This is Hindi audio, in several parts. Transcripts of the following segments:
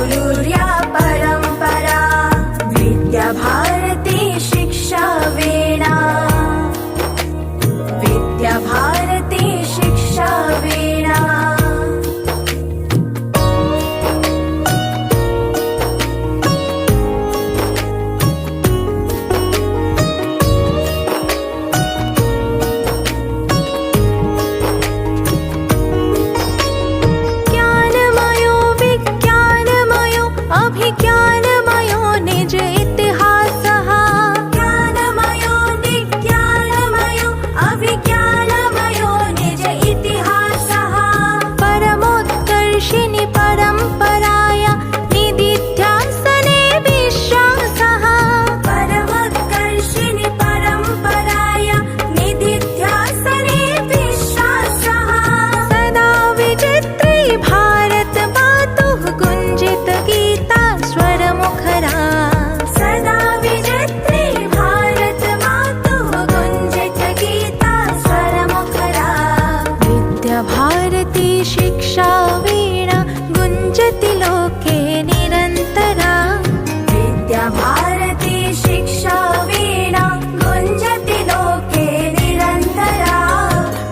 विश्वगुरुर्या परम्परा। विद्याभारती शिक्षा वीणा, विद्याभारती शिक्षा वीणा। ज्ञानमयो विज्ञानमयो अभिज्ञानमयो निज इतिहासः। ज्ञानमयो विज्ञानमयो अभिज्ञानमयो निज इतिहासः। परमोत्कर्षिणि परम्पराया निदिध्यासने विश्वासः। परमोत्कर्षिणि परम्पराया निदिध्यासने विश्वासः। सदा विचित्री भारत मातुः गुञ्जित गीता स्वरमुखरा। सदा विचित्री भारत मातुः गुञ्जित गीता स्वरमुखरा। विद्याभारती शिक्षा वीणा गुञ्जति लोके निरन्तरा। विद्याभारती शिक्षा वीणा गुञ्जति लोके निरन्तरा।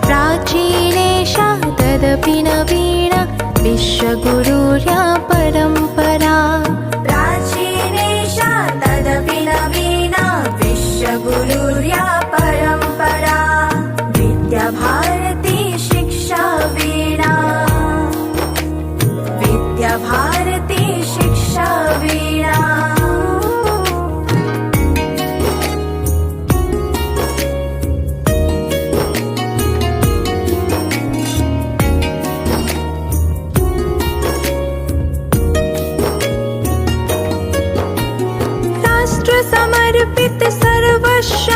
प्राचीनेषा तदपि नवीना विश्वगुरुर्या परम्परा। प्राचीनेषा तदपि नवीना विश्वगुरुर्या परम्परा। विद्याभारती शिक्षा वीणा, विद्याभारती शिक्षा वीणा। राष्ट्र समर्पित सर्वस्व